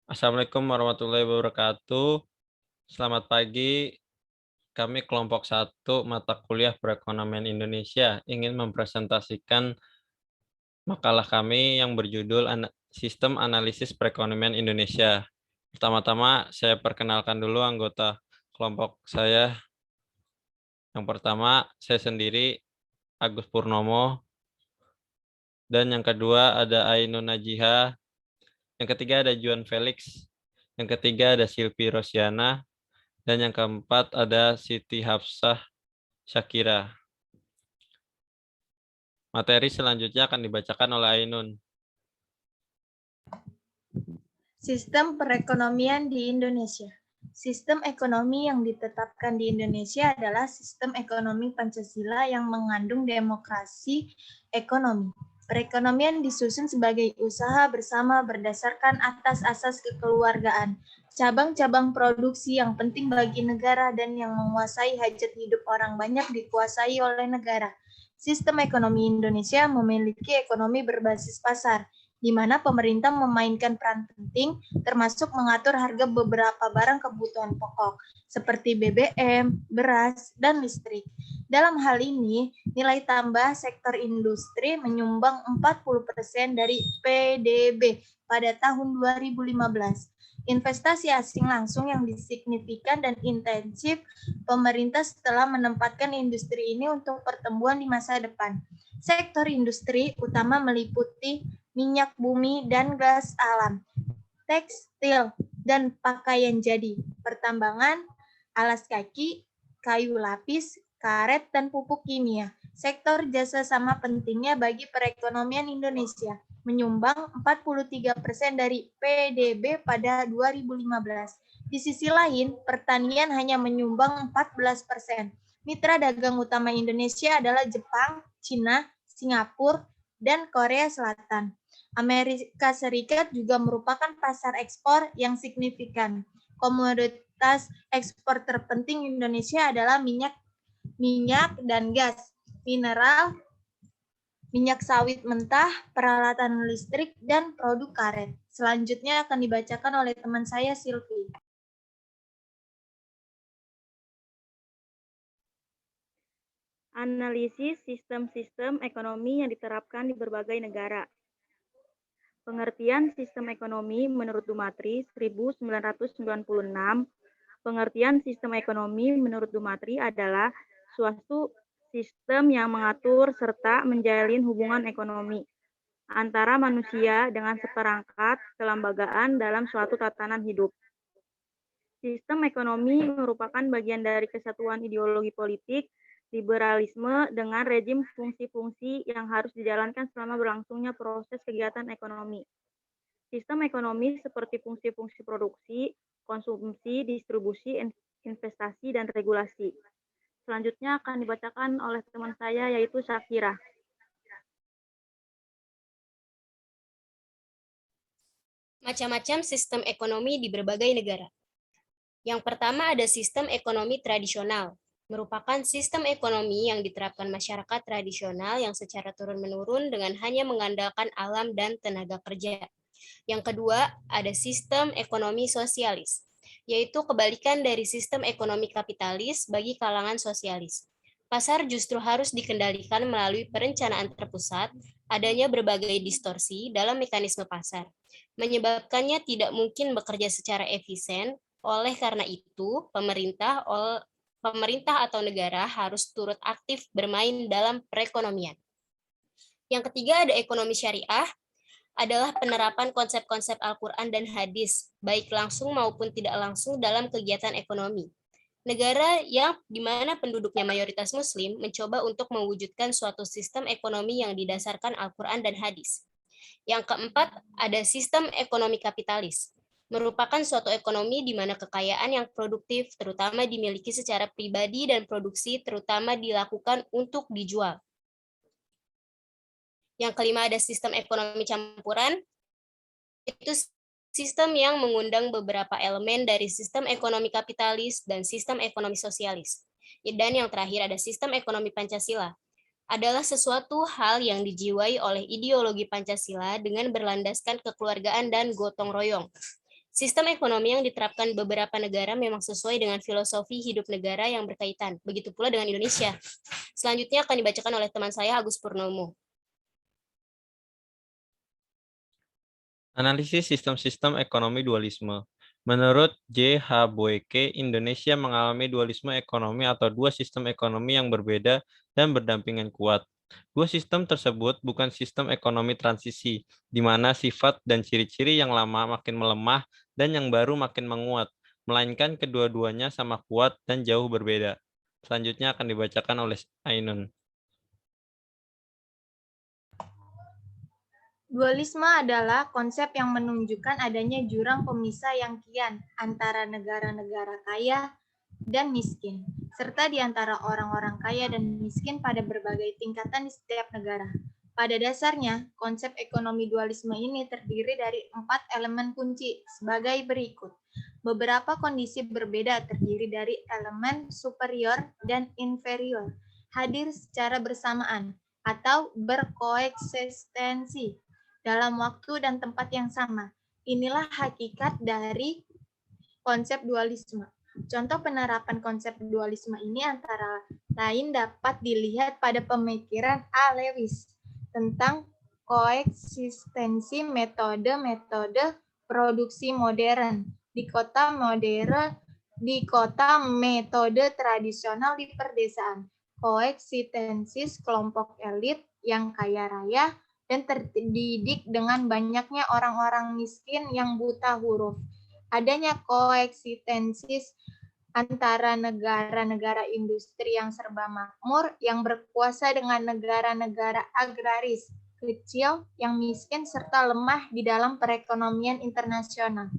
Assalamualaikum warahmatullahi wabarakatuh. Selamat pagi. Kami kelompok 1 mata kuliah Perekonomian Indonesia ingin mempresentasikan makalah kami yang berjudul Sistem Analisis Perekonomian Indonesia. Pertama-tama saya perkenalkan dulu anggota kelompok saya. Yang pertama saya sendiri Agus Purnomo, dan yang kedua ada Ainun Najiha, yang ketiga ada Juan Felix, yang ketiga ada Silvi Rosiana, dan yang keempat ada Siti Hafsah Syakira. Materi selanjutnya akan dibacakan oleh Ainun. Sistem perekonomian di Indonesia. Sistem ekonomi yang ditetapkan di Indonesia adalah sistem ekonomi Pancasila yang mengandung demokrasi ekonomi. Perekonomian disusun sebagai usaha bersama berdasarkan atas asas kekeluargaan, cabang-cabang produksi yang penting bagi negara dan yang menguasai hajat hidup orang banyak dikuasai oleh negara. Sistem ekonomi Indonesia memiliki ekonomi berbasis pasar, di mana pemerintah memainkan peran penting termasuk mengatur harga beberapa barang kebutuhan pokok seperti BBM, beras, dan listrik. Dalam hal ini, nilai tambah sektor industri menyumbang 40% dari PDB pada tahun 2015. Investasi asing langsung yang signifikan dan intensif pemerintah setelah menempatkan industri ini untuk pertumbuhan di masa depan. Sektor industri utama meliputi minyak bumi dan gas alam, tekstil dan pakaian jadi, pertambangan, alas kaki, kayu lapis, karet, dan pupuk kimia. Sektor jasa sama pentingnya bagi perekonomian Indonesia, menyumbang 43% dari PDB pada 2015. Di sisi lain, pertanian hanya menyumbang 14%. Mitra dagang utama Indonesia adalah Jepang, Cina, Singapura, dan Korea Selatan. Amerika Serikat juga merupakan pasar ekspor yang signifikan. Komoditas ekspor terpenting Indonesia adalah minyak dan gas, mineral, minyak sawit mentah, peralatan listrik, dan produk karet. Selanjutnya akan dibacakan oleh teman saya, Silvi. Analisis sistem-sistem ekonomi yang diterapkan di berbagai negara. Pengertian sistem ekonomi menurut Dumatri 1996, pengertian sistem ekonomi menurut Dumatri adalah suatu sistem yang mengatur serta menjalin hubungan ekonomi antara manusia dengan seperangkat kelembagaan dalam suatu tatanan hidup. Sistem ekonomi merupakan bagian dari kesatuan ideologi politik liberalisme dengan rejim fungsi-fungsi yang harus dijalankan selama berlangsungnya proses kegiatan ekonomi. Sistem ekonomi seperti fungsi-fungsi produksi, konsumsi, distribusi, investasi, dan regulasi. Selanjutnya akan dibacakan oleh teman saya yaitu Syakira. Macam-macam sistem ekonomi di berbagai negara. Yang pertama ada sistem ekonomi tradisional, merupakan sistem ekonomi yang diterapkan masyarakat tradisional yang secara turun-menurun dengan hanya mengandalkan alam dan tenaga kerja. Yang kedua, ada sistem ekonomi sosialis, yaitu kebalikan dari sistem ekonomi kapitalis bagi kalangan sosialis. Pasar justru harus dikendalikan melalui perencanaan terpusat, adanya berbagai distorsi dalam mekanisme pasar, menyebabkannya tidak mungkin bekerja secara efisien. Oleh karena itu, pemerintah atau negara harus turut aktif bermain dalam perekonomian. Yang ketiga ada ekonomi syariah, adalah penerapan konsep-konsep Al-Quran dan hadis, baik langsung maupun tidak langsung dalam kegiatan ekonomi. Negara yang di mana penduduknya mayoritas Muslim mencoba untuk mewujudkan suatu sistem ekonomi yang didasarkan Al-Quran dan hadis. Yang keempat, ada sistem ekonomi kapitalis, merupakan suatu ekonomi di mana kekayaan yang produktif terutama dimiliki secara pribadi dan produksi terutama dilakukan untuk dijual. Yang kelima ada sistem ekonomi campuran, itu sistem yang mengundang beberapa elemen dari sistem ekonomi kapitalis dan sistem ekonomi sosialis. Dan yang terakhir ada sistem ekonomi Pancasila, adalah sesuatu hal yang dijiwai oleh ideologi Pancasila dengan berlandaskan kekeluargaan dan gotong royong. Sistem ekonomi yang diterapkan beberapa negara memang sesuai dengan filosofi hidup negara yang berkaitan. Begitu pula dengan Indonesia. Selanjutnya akan dibacakan oleh teman saya, Agus Purnomo. Analisis sistem-sistem ekonomi dualisme. Menurut J.H. Boeke, Indonesia mengalami dualisme ekonomi atau dua sistem ekonomi yang berbeda dan berdampingan kuat. Dua sistem tersebut bukan sistem ekonomi transisi, di mana sifat dan ciri-ciri yang lama makin melemah dan yang baru makin menguat, melainkan kedua-duanya sama kuat dan jauh berbeda. Selanjutnya akan dibacakan oleh Ainun. Dualisme adalah konsep yang menunjukkan adanya jurang pemisah yang kian antara negara-negara kaya dan miskin, serta di antara orang-orang kaya dan miskin pada berbagai tingkatan di setiap negara. Pada dasarnya, konsep ekonomi dualisme ini terdiri dari 4 elemen kunci sebagai berikut. Beberapa kondisi berbeda terdiri dari elemen superior dan inferior, hadir secara bersamaan atau berkoeksistensi dalam waktu dan tempat yang sama. Inilah hakikat dari konsep dualisme. Contoh penerapan konsep dualisme ini antara lain dapat dilihat pada pemikiran A. Lewis tentang koeksistensi metode-metode produksi modern di kota metode tradisional di perdesaan, koeksistensis kelompok elit yang kaya raya dan terdidik dengan banyaknya orang-orang miskin yang buta huruf. Adanya koeksistensis antara negara-negara industri yang serba makmur yang berkuasa dengan negara-negara agraris kecil yang miskin serta lemah di dalam perekonomian internasional.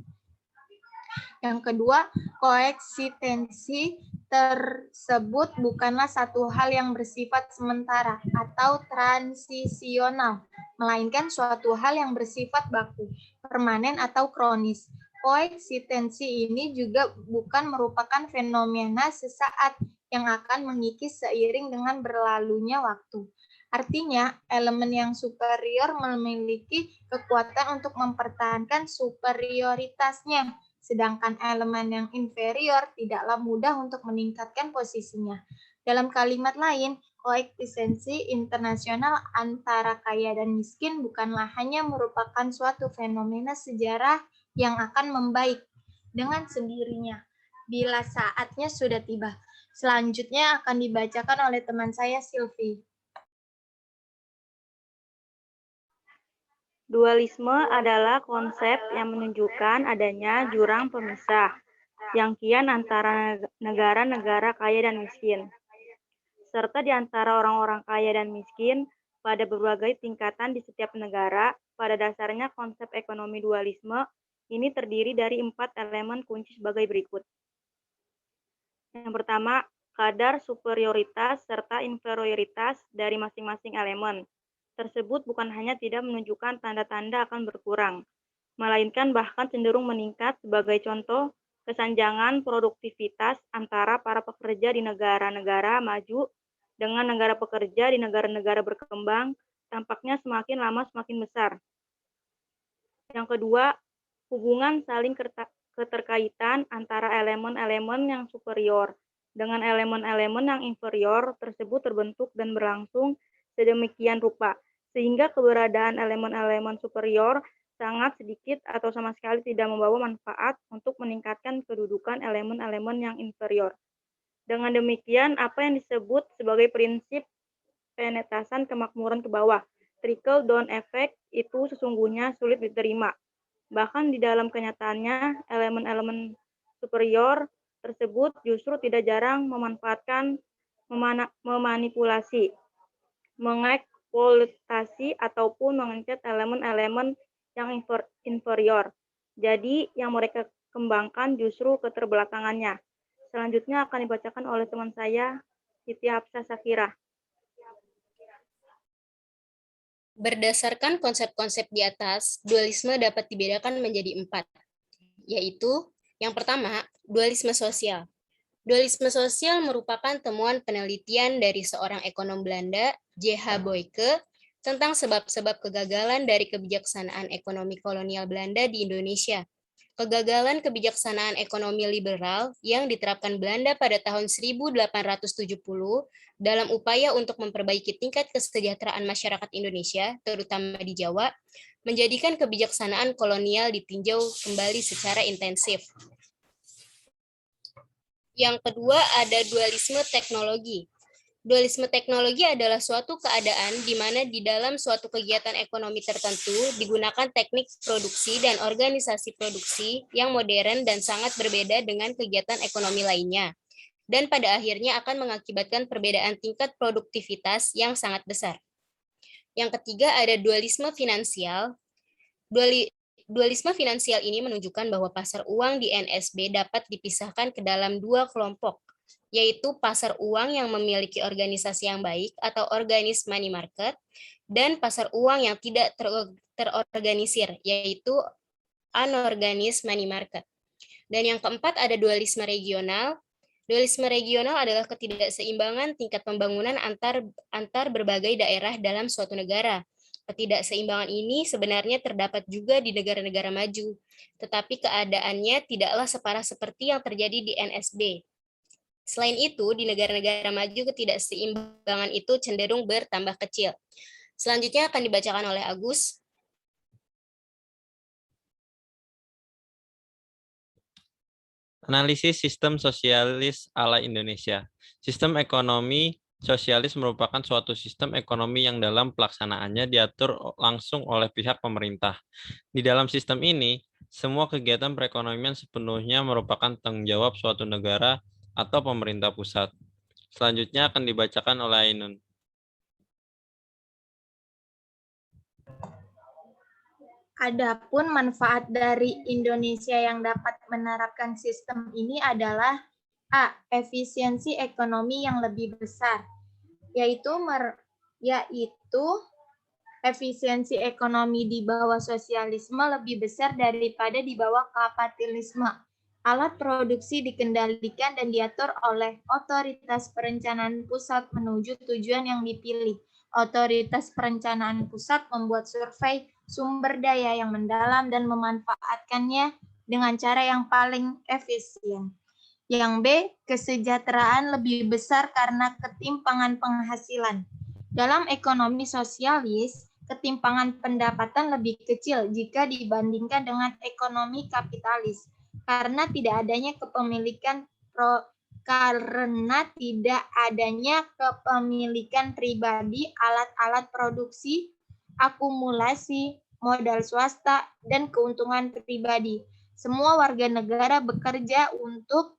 Yang kedua, koeksistensi tersebut bukanlah satu hal yang bersifat sementara atau transisional, melainkan suatu hal yang bersifat baku, permanen atau kronis. Koeksistensi ini juga bukan merupakan fenomena sesaat yang akan mengikis seiring dengan berlalunya waktu. Artinya, elemen yang superior memiliki kekuatan untuk mempertahankan superioritasnya, sedangkan elemen yang inferior tidaklah mudah untuk meningkatkan posisinya. Dalam kalimat lain, koeksistensi internasional antara kaya dan miskin bukanlah hanya merupakan suatu fenomena sejarah yang akan membaik dengan sendirinya bila saatnya sudah tiba. Selanjutnya akan dibacakan oleh teman saya, Silvi. Dualisme adalah konsep yang menunjukkan adanya jurang pemisah yang kian antara negara-negara kaya dan miskin, serta di antara orang-orang kaya dan miskin pada berbagai tingkatan di setiap negara. Pada dasarnya, konsep ekonomi dualisme ini terdiri dari 4 elemen kunci sebagai berikut. Yang pertama, kadar superioritas serta inferioritas dari masing-masing elemen tersebut bukan hanya tidak menunjukkan tanda-tanda akan berkurang, melainkan bahkan cenderung meningkat. Sebagai contoh, kesenjangan produktivitas antara para pekerja di negara-negara maju dengan negara pekerja di negara-negara berkembang tampaknya semakin lama semakin besar. Yang kedua, hubungan saling keterkaitan antara elemen-elemen yang superior dengan elemen-elemen yang inferior tersebut terbentuk dan berlangsung sedemikian rupa, sehingga keberadaan elemen-elemen superior sangat sedikit atau sama sekali tidak membawa manfaat untuk meningkatkan kedudukan elemen-elemen yang inferior. Dengan demikian, apa yang disebut sebagai prinsip penetasan kemakmuran ke bawah, trickle down effect, itu sesungguhnya sulit diterima. Bahkan di dalam kenyataannya, elemen-elemen superior tersebut justru tidak jarang memanipulasi, mengeksploitasi ataupun mengecat elemen-elemen yang inferior. Jadi yang mereka kembangkan justru keterbelakangannya. Selanjutnya akan dibacakan oleh teman saya, Siti Hafsah Sakira. Berdasarkan konsep-konsep di atas, dualisme dapat dibedakan menjadi 4, yaitu yang pertama, dualisme sosial. Dualisme sosial merupakan temuan penelitian dari seorang ekonom Belanda, J.H. Boeke, tentang sebab-sebab kegagalan dari kebijaksanaan ekonomi kolonial Belanda di Indonesia. Kegagalan kebijaksanaan ekonomi liberal yang diterapkan Belanda pada tahun 1870 dalam upaya untuk memperbaiki tingkat kesejahteraan masyarakat Indonesia, terutama di Jawa, menjadikan kebijaksanaan kolonial ditinjau kembali secara intensif. Yang kedua ada dualisme teknologi. Dualisme teknologi adalah suatu keadaan di mana di dalam suatu kegiatan ekonomi tertentu digunakan teknik produksi dan organisasi produksi yang modern dan sangat berbeda dengan kegiatan ekonomi lainnya. Dan pada akhirnya akan mengakibatkan perbedaan tingkat produktivitas yang sangat besar. Yang ketiga ada dualisme finansial. Dualisme finansial ini menunjukkan bahwa pasar uang di NSB dapat dipisahkan ke dalam dua kelompok, yaitu pasar uang yang memiliki organisasi yang baik atau organis money market, dan pasar uang yang tidak terorganisir, yaitu anorganis money market. Dan yang keempat ada dualisme regional. Dualisme regional adalah ketidakseimbangan tingkat pembangunan antar berbagai daerah dalam suatu negara. Ketidakseimbangan ini sebenarnya terdapat juga di negara-negara maju, tetapi keadaannya tidaklah separah seperti yang terjadi di NSB. Selain itu, di negara-negara maju ketidakseimbangan itu cenderung bertambah kecil. Selanjutnya akan dibacakan oleh Agus. Analisis sistem sosialis ala Indonesia. Sistem ekonomi sosialis merupakan suatu sistem ekonomi yang dalam pelaksanaannya diatur langsung oleh pihak pemerintah. Di dalam sistem ini, semua kegiatan perekonomian sepenuhnya merupakan tanggung jawab suatu negara atau pemerintah pusat. Selanjutnya akan dibacakan oleh Ainun. Adapun manfaat dari Indonesia yang dapat menerapkan sistem ini adalah A. Efisiensi ekonomi yang lebih besar, yaitu efisiensi ekonomi di bawah sosialisme lebih besar daripada di bawah kapitalisme. Alat produksi dikendalikan dan diatur oleh otoritas perencanaan pusat menuju tujuan yang dipilih. Otoritas perencanaan pusat membuat survei sumber daya yang mendalam dan memanfaatkannya dengan cara yang paling efisien. Yang B, kesejahteraan lebih besar karena ketimpangan penghasilan. Dalam ekonomi sosialis, ketimpangan pendapatan lebih kecil jika dibandingkan dengan ekonomi kapitalis karena tidak adanya kepemilikan pribadi, alat-alat produksi, akumulasi, modal swasta, dan keuntungan pribadi. Semua warga negara bekerja untuk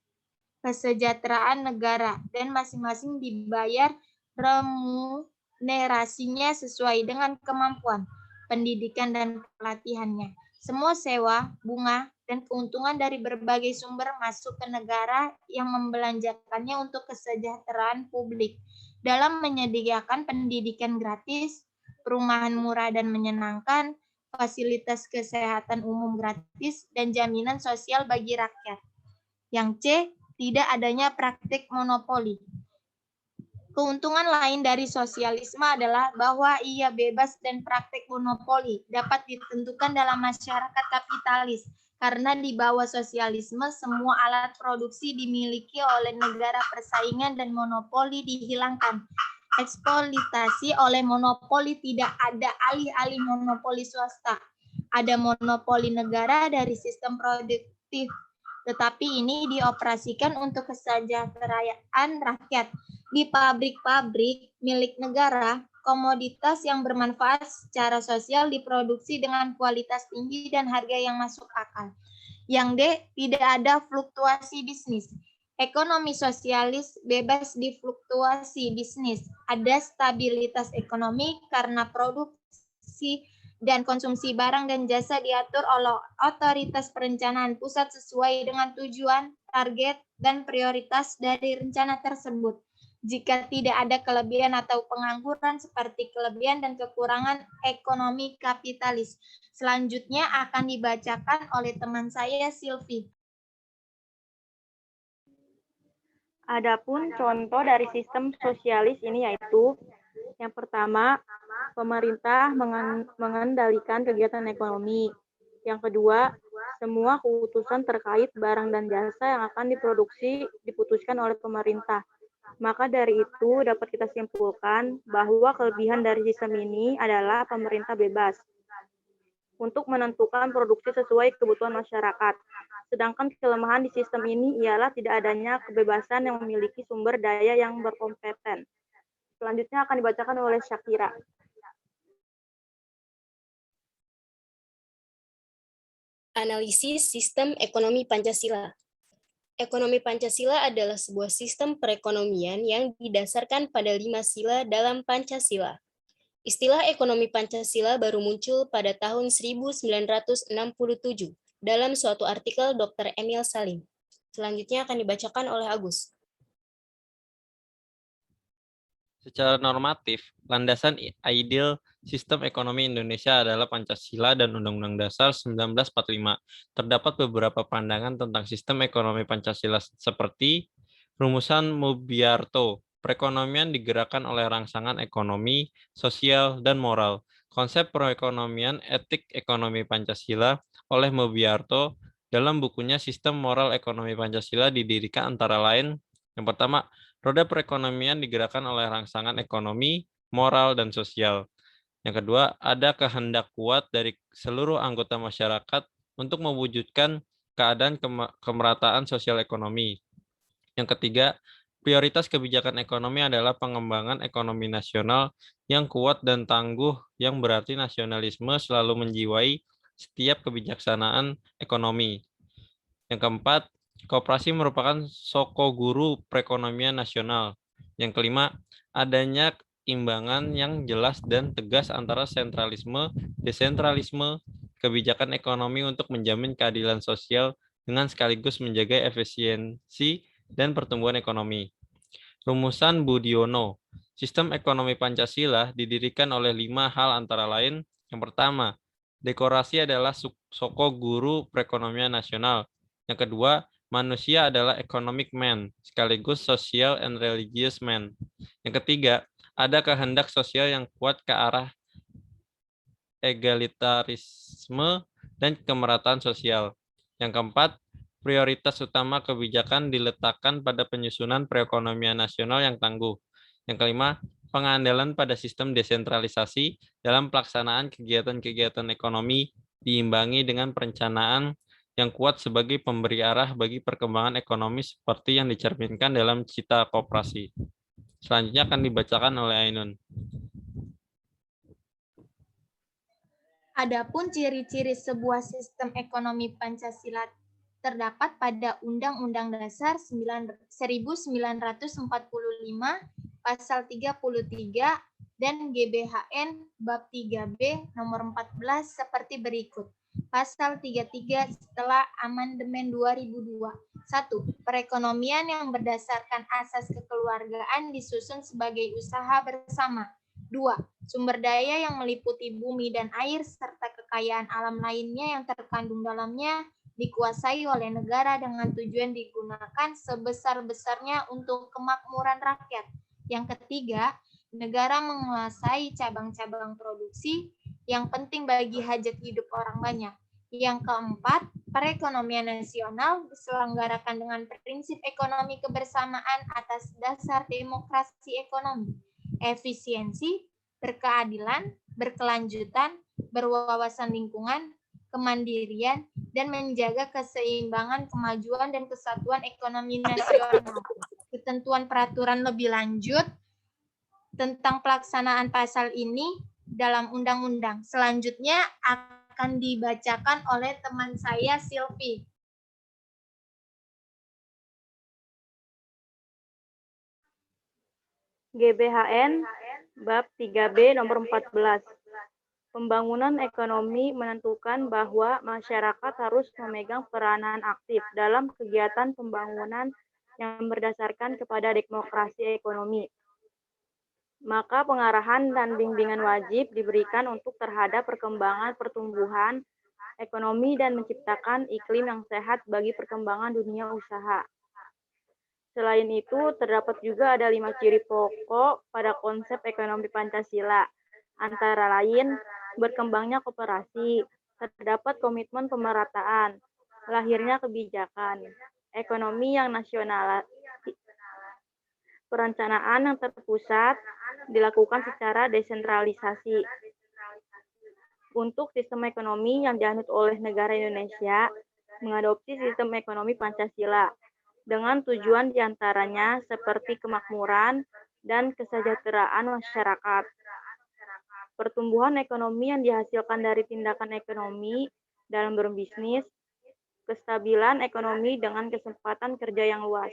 kesejahteraan negara dan masing-masing dibayar remunerasinya sesuai dengan kemampuan, pendidikan, dan pelatihannya. Semua sewa, bunga, dan keuntungan dari berbagai sumber masuk ke negara yang membelanjakannya untuk kesejahteraan publik. Dalam menyediakan pendidikan gratis, perumahan murah dan menyenangkan, fasilitas kesehatan umum gratis, dan jaminan sosial bagi rakyat. Yang C, tidak adanya praktik monopoli. Keuntungan lain dari sosialisme adalah bahwa ia bebas dan praktik monopoli dapat ditentukan dalam masyarakat kapitalis. Karena di bawah sosialisme, semua alat produksi dimiliki oleh negara, persaingan dan monopoli dihilangkan. Eksploitasi oleh monopoli, tidak ada alih-alih monopoli swasta. Ada monopoli negara dari sistem produktif, tetapi ini dioperasikan untuk kesejahteraan rakyat. Di pabrik-pabrik milik negara, komoditas yang bermanfaat secara sosial diproduksi dengan kualitas tinggi dan harga yang masuk akal. Yang D, tidak ada fluktuasi bisnis. Ekonomi sosialis bebas di fluktuasi bisnis. Ada stabilitas ekonomi karena produksi dan konsumsi barang dan jasa diatur oleh otoritas perencanaan pusat sesuai dengan tujuan, target, dan prioritas dari rencana tersebut. Jika tidak ada kelebihan atau pengangguran seperti kelebihan dan kekurangan ekonomi kapitalis. Selanjutnya akan dibacakan oleh teman saya, Silvi. Adapun contoh dari sistem sosialis ini yaitu yang pertama, pemerintah mengendalikan kegiatan ekonomi. Yang kedua, Semua keputusan terkait barang dan jasa yang akan diproduksi diputuskan oleh pemerintah. Maka dari itu dapat kita simpulkan bahwa kelebihan dari sistem ini adalah pemerintah bebas untuk menentukan produksi sesuai kebutuhan masyarakat. Sedangkan kelemahan di sistem ini ialah tidak adanya kebebasan yang memiliki sumber daya yang berkompeten. Selanjutnya akan dibacakan oleh Syakira. Analisis sistem ekonomi Pancasila. Ekonomi Pancasila adalah sebuah sistem perekonomian yang didasarkan pada 5 sila dalam Pancasila. Istilah ekonomi Pancasila baru muncul pada tahun 1967 dalam suatu artikel Dr. Emil Salim. Selanjutnya akan dibacakan oleh Agus. Secara normatif, landasan ideal sistem ekonomi Indonesia adalah Pancasila dan Undang-Undang Dasar 1945. Terdapat beberapa pandangan tentang sistem ekonomi Pancasila seperti rumusan Mubiarto, perekonomian digerakkan oleh rangsangan ekonomi, sosial, dan moral. Konsep perekonomian etik ekonomi Pancasila oleh Mubiarto dalam bukunya Sistem Moral Ekonomi Pancasila didirikan antara lain, yang pertama, roda perekonomian digerakkan oleh rangsangan ekonomi, moral, dan sosial. Yang kedua, ada kehendak kuat dari seluruh anggota masyarakat untuk mewujudkan keadaan kemerataan sosial ekonomi. Yang ketiga, prioritas kebijakan ekonomi adalah pengembangan ekonomi nasional yang kuat dan tangguh, yang berarti nasionalisme selalu menjiwai setiap kebijaksanaan ekonomi. Yang keempat, koperasi merupakan sokoguru perekonomian nasional. Yang kelima, adanya imbangan yang jelas dan tegas antara sentralisme, desentralisme, kebijakan ekonomi untuk menjamin keadilan sosial dengan sekaligus menjaga efisiensi dan pertumbuhan ekonomi. Rumusan Budiono. Sistem ekonomi Pancasila didirikan oleh 5 hal antara lain. Yang pertama, dekorasi adalah sokoguru perekonomian nasional. Yang kedua, manusia adalah economic man, sekaligus social and religious man. Yang ketiga, ada kehendak sosial yang kuat ke arah egalitarisme dan kemerataan sosial. Yang keempat, prioritas utama kebijakan diletakkan pada penyusunan perekonomian nasional yang tangguh. Yang kelima, pengandalan pada sistem desentralisasi dalam pelaksanaan kegiatan-kegiatan ekonomi diimbangi dengan perencanaan yang kuat sebagai pemberi arah bagi perkembangan ekonomi seperti yang dicerminkan dalam Cita Koperasi. Selanjutnya akan dibacakan oleh Ainun. Adapun ciri-ciri sebuah sistem ekonomi Pancasila terdapat pada Undang-Undang Dasar 1945 Pasal 33 dan GBHN Bab 3B Nomor 14 seperti berikut. Pasal 33 setelah amandemen 2002. 1. Perekonomian yang berdasarkan asas kekeluargaan disusun sebagai usaha bersama. 2. Sumber daya yang meliputi bumi dan air serta kekayaan alam lainnya yang terkandung dalamnya dikuasai oleh negara dengan tujuan digunakan sebesar-besarnya untuk kemakmuran rakyat. Yang ketiga, negara menguasai cabang-cabang produksi yang penting bagi hajat hidup orang banyak. Yang keempat, perekonomian nasional diselenggarakan dengan prinsip ekonomi kebersamaan atas dasar demokrasi ekonomi, efisiensi, berkeadilan, berkelanjutan, berwawasan lingkungan, kemandirian, dan menjaga keseimbangan, kemajuan, dan kesatuan ekonomi nasional. Ketentuan peraturan lebih lanjut tentang pelaksanaan pasal ini dalam undang-undang. Selanjutnya akan dibacakan oleh teman saya, Silvi. GBHN Bab 3B Nomor 14. Pembangunan ekonomi menentukan bahwa masyarakat harus memegang peranan aktif dalam kegiatan pembangunan yang berdasarkan kepada demokrasi ekonomi. Maka pengarahan dan bimbingan wajib diberikan untuk terhadap perkembangan pertumbuhan ekonomi dan menciptakan iklim yang sehat bagi perkembangan dunia usaha. Selain itu, terdapat juga ada 5 ciri pokok pada konsep ekonomi Pancasila, antara lain berkembangnya koperasi, terdapat komitmen pemerataan, Lahirnya kebijakan ekonomi yang nasional. Perencanaan yang terpusat dilakukan secara desentralisasi. Untuk sistem ekonomi yang dianut oleh negara Indonesia, mengadopsi sistem ekonomi Pancasila dengan tujuan diantaranya seperti kemakmuran dan kesejahteraan masyarakat. Pertumbuhan ekonomi yang dihasilkan dari tindakan ekonomi dalam berbisnis, kestabilan ekonomi dengan kesempatan kerja yang luas.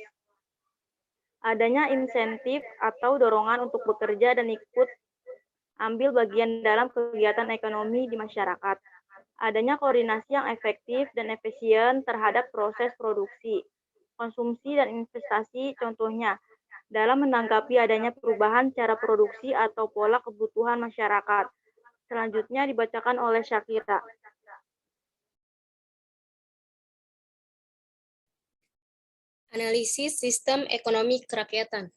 Adanya insentif atau dorongan untuk bekerja dan ikut ambil bagian dalam kegiatan ekonomi di masyarakat. Adanya koordinasi yang efektif dan efisien terhadap proses produksi, konsumsi, dan investasi, contohnya dalam menanggapi adanya perubahan cara produksi atau pola kebutuhan masyarakat. Selanjutnya dibacakan oleh Syakira. Analisis sistem ekonomi kerakyatan.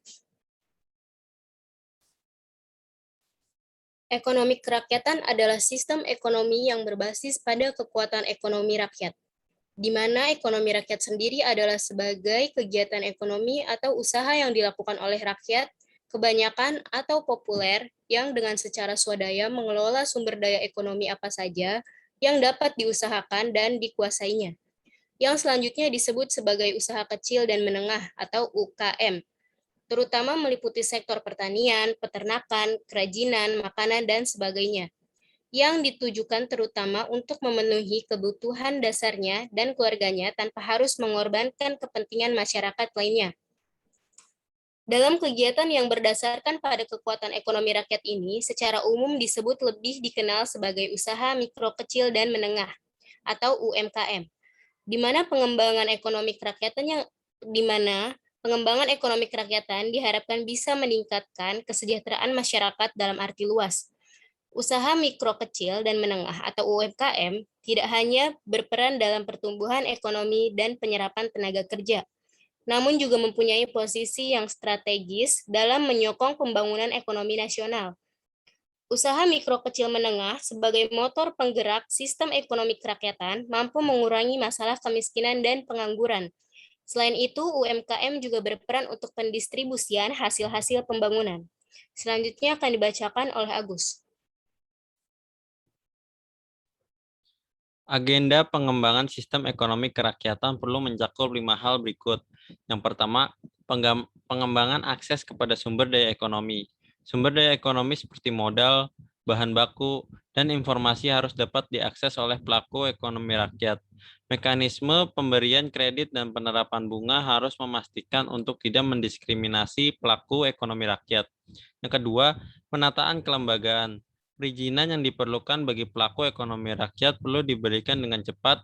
Ekonomi kerakyatan adalah sistem ekonomi yang berbasis pada kekuatan ekonomi rakyat, di mana ekonomi rakyat sendiri adalah sebagai kegiatan ekonomi atau usaha yang dilakukan oleh rakyat, kebanyakan atau populer, yang dengan secara swadaya mengelola sumber daya ekonomi apa saja yang dapat diusahakan dan dikuasainya. Yang selanjutnya disebut sebagai usaha kecil dan menengah atau UKM, terutama meliputi sektor pertanian, peternakan, kerajinan, makanan, dan sebagainya, yang ditujukan terutama untuk memenuhi kebutuhan dasarnya dan keluarganya tanpa harus mengorbankan kepentingan masyarakat lainnya. Dalam kegiatan yang berdasarkan pada kekuatan ekonomi rakyat ini, secara umum disebut lebih dikenal sebagai usaha mikro kecil dan menengah, atau UMKM, di mana pengembangan ekonomi kerakyatan diharapkan bisa meningkatkan kesejahteraan masyarakat dalam arti luas. Usaha mikro kecil dan menengah atau UMKM tidak hanya berperan dalam pertumbuhan ekonomi dan penyerapan tenaga kerja, namun juga mempunyai posisi yang strategis dalam menyokong pembangunan ekonomi nasional. Usaha mikro kecil menengah sebagai motor penggerak sistem ekonomi kerakyatan mampu mengurangi masalah kemiskinan dan pengangguran. Selain itu, UMKM juga berperan untuk pendistribusian hasil-hasil pembangunan. Selanjutnya akan dibacakan oleh Agus. Agenda pengembangan sistem ekonomi kerakyatan perlu mencakup 5 hal berikut. Yang pertama, pengembangan akses kepada sumber daya ekonomi. Sumber daya ekonomi seperti modal, bahan baku, dan informasi harus dapat diakses oleh pelaku ekonomi rakyat. Mekanisme pemberian kredit dan penerapan bunga harus memastikan untuk tidak mendiskriminasi pelaku ekonomi rakyat. Yang kedua, penataan kelembagaan. Perizinan yang diperlukan bagi pelaku ekonomi rakyat perlu diberikan dengan cepat,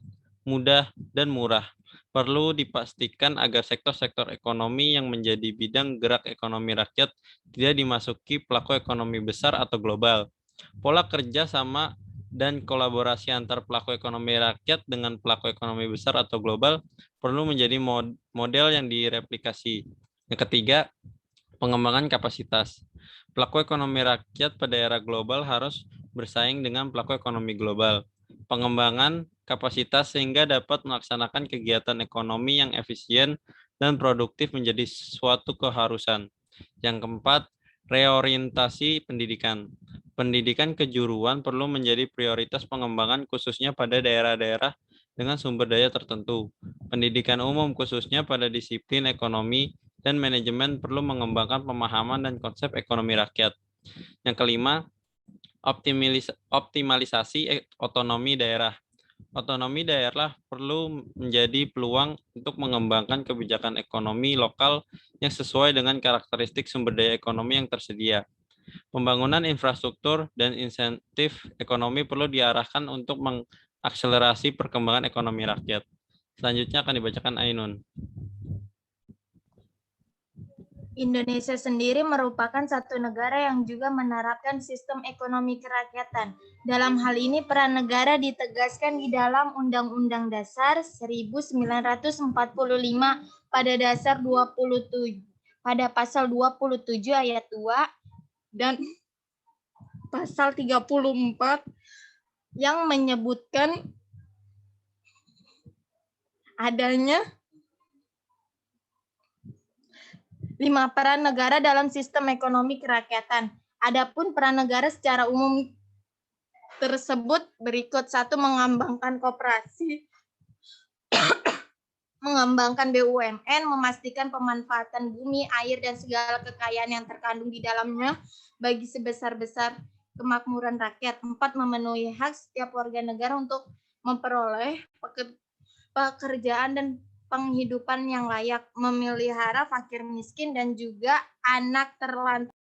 mudah, dan murah. Perlu dipastikan agar sektor-sektor ekonomi yang menjadi bidang gerak ekonomi rakyat tidak dimasuki pelaku ekonomi besar atau global. Pola kerja sama dan kolaborasi antar pelaku ekonomi rakyat dengan pelaku ekonomi besar atau global perlu menjadi model yang direplikasi. Yang ketiga, pengembangan kapasitas. Pelaku ekonomi rakyat pada era global harus bersaing dengan pelaku ekonomi global. Pengembangan kapasitas sehingga dapat melaksanakan kegiatan ekonomi yang efisien dan produktif menjadi suatu keharusan. Yang keempat, reorientasi pendidikan. Pendidikan kejuruan perlu menjadi prioritas pengembangan khususnya pada daerah-daerah dengan sumber daya tertentu. Pendidikan umum khususnya pada disiplin ekonomi dan manajemen perlu mengembangkan pemahaman dan konsep ekonomi rakyat. Yang kelima, optimalisasi otonomi daerah. Otonomi daerah perlu menjadi peluang untuk mengembangkan kebijakan ekonomi lokal yang sesuai dengan karakteristik sumber daya ekonomi yang tersedia. Pembangunan infrastruktur dan insentif ekonomi perlu diarahkan untuk mengakselerasi perkembangan ekonomi rakyat. Selanjutnya akan dibacakan Ainun. Indonesia sendiri merupakan satu negara yang juga menerapkan sistem ekonomi kerakyatan. Dalam hal ini peran negara ditegaskan di dalam Undang-Undang Dasar 1945 pada pasal 27 ayat 2 dan pasal 34 yang menyebutkan adanya 5 peran negara dalam sistem ekonomi kerakyatan. Adapun peran negara secara umum tersebut berikut. 1. Mengembangkan koperasi, mengembangkan BUMN, memastikan pemanfaatan bumi, air, dan segala kekayaan yang terkandung di dalamnya bagi sebesar-besar kemakmuran rakyat. 4. Memenuhi hak setiap warga negara untuk memperoleh pekerjaan dan penghidupan yang layak, memelihara fakir miskin dan juga anak terlantar.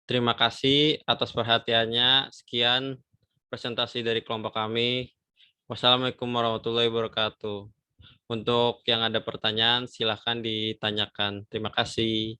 Terima kasih atas perhatiannya. Sekian presentasi dari kelompok kami. Wassalamualaikum warahmatullahi wabarakatuh. Untuk yang ada pertanyaan, silahkan ditanyakan. Terima kasih.